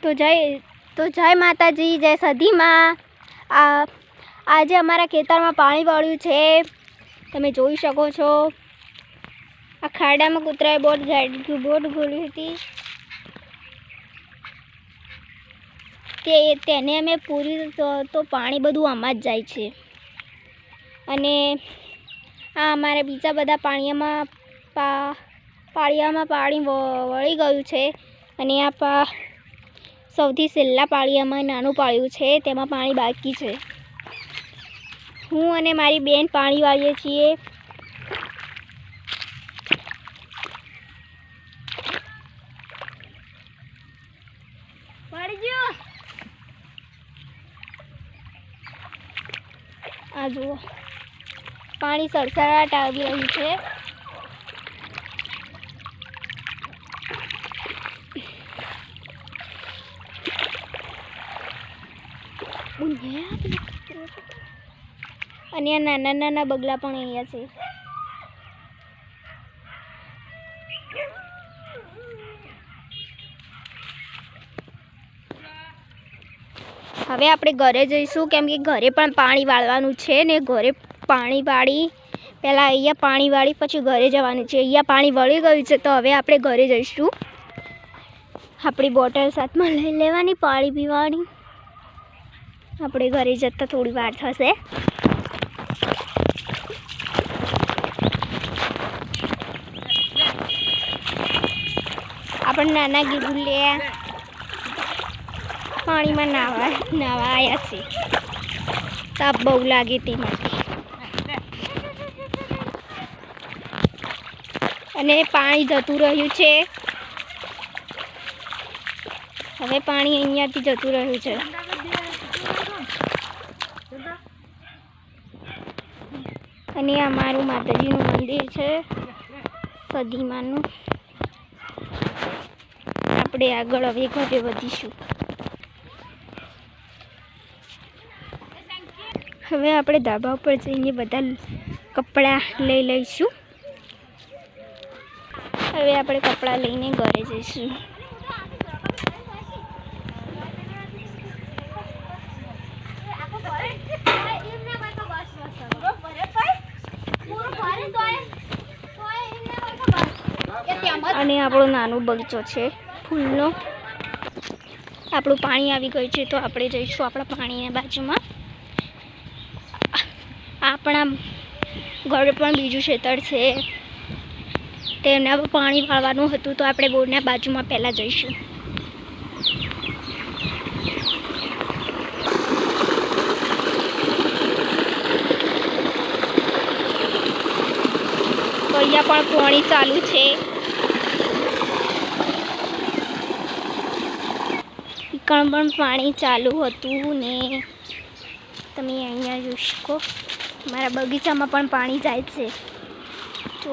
તો જય માતાજી, જય સધી માં। આજે અમારા ખેતરમાં પાણી વાળ્યું છે, તમે જોઈ શકો છો। આ ખાડામાં કૂતરાએ બોટ ગોળી હતી, તેને અમે પૂરી તો પાણી બધું આમાં જ જાય છે। અને આ અમારે બીજા બધા પાળિયામાં પાણી વળી ગયું છે। અને આ સૌથી છેલ્લા પાળિયામાં નાનું પાળિયું છે, તેમાં પાણી બાકી છે। હું અને મારી બેન પાણી વાળીએ છીએ। આ જુઓ, પાણી સળસળાટ આવી રહ્યું છે। અને આ નાના નાના બગલા પણ અહીંયા છે। હવે આપણે ઘરે જઈશું, કેમ કે ઘરે પણ પાણી વાળવાનું છે ને ઘરે પાણી વાળી પહેલાં અહીંયા પાણી વાળી પછી ઘરે જવાનું છે। અહીંયા પાણી વળી ગયું છે, તો હવે આપણે ઘરે જઈશું। આપણી બોટલ સાથમાં લઈ લેવાની પાણી પીવાની। આપણે ઘરે જતાં થોડી વાર થશે। આપણે નાના ગીગુલિયા પાણીમાં નાવા આવ્યા છે, તાપ બહુ લાગે તે માટે। અને પાણી જતું રહ્યું છે, હવે પાણી અહીંયાથી જતું રહ્યું છે। અને અમારું માતાજીનું મંદિર છે, સદીમાનું। આપણે આગળ હવે ઘરે વધીશું। હવે આપણે ધાબા ઉપર જઈને બધા કપડાં લઈ લઈશું। હવે આપણે કપડાં લઈને ઘરે જઈશું। અને આપણો નાનો બગીચો છે ફૂલનો। આપણું પાણી આવી ગયું છે, તો આપણે જઈશું આપણા પાણીની બાજુમાં। આપણા ઘરે પણ બીજું ખેતર છે, તેના પર પાણી વાળવાનું હતું, તો આપણે બોરના બાજુમાં પહેલાં જઈશું। તો અહીંયા પણ પાણી ચાલુ છે। પણ પાણી ચાલુ હતું ને તમે અહીંયા જોઈ શકો, મારા બગીચામાં પણ પાણી જાય છે। જો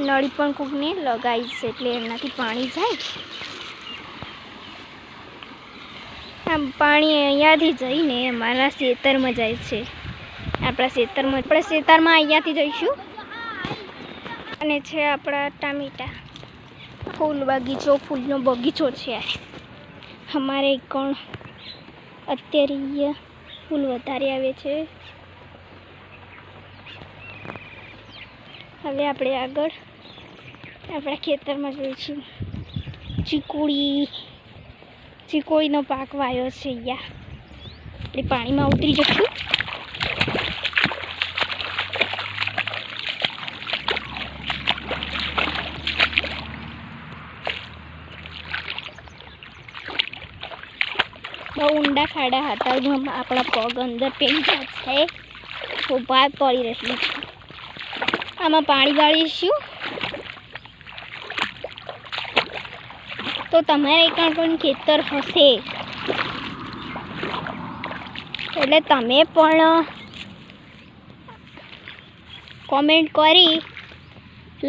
નળી પણ કોકને લગાવી છે, એટલે એમનાથી પાણી જાય। આમ પાણી અહીંયાથી જઈને અમારા ખેતરમાં જાય છે। આપણા ખેતરમાં અહીંયાથી જઈશું। અને છે આપણા ટામેટા, ફૂલનો બગીચો છે। અમારે કોણ અત્યારે ફૂલ વધારે આવે છે। હવે આપણે આગળ આપણા ખેતરમાં જોઈશું ચીકુડીનો પાક વાવ્યો છે। અહીંયા આપણે પાણીમાં ઉતરી જઈશું। બહુ ઊંડા ખાડા હતા, આપણા પગ અંદર પેલી જાય છે, ઉભા પડી રહ્યું છે। આમાં પાણી વાળીશું, તો તમારે પણ ખેતર હશે, એટલે તમે પણ કોમેન્ટ કરી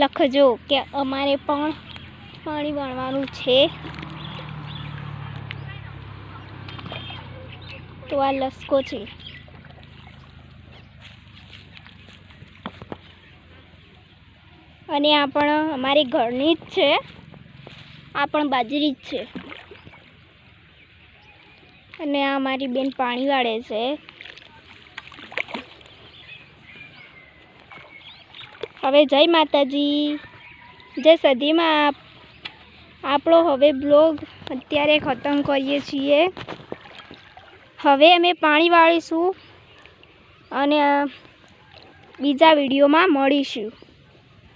લખજો કે અમારે પણ પાણી વાળવાનું છે। તો આ લસકો છે, અને આ પણ અમારી ઘરની જ છે। આ પણ બાજરી જ છે। અને આ મારી બેન પાણી વાળે છે. હવે જય માતાજી, જય સદીમાં. આપણો હવે બ્લોગ અત્યારે ખતમ કરીએ છીએ. હવે અમે પાણી વાળીશું અને બીજા વિડીયોમાં મળીશું.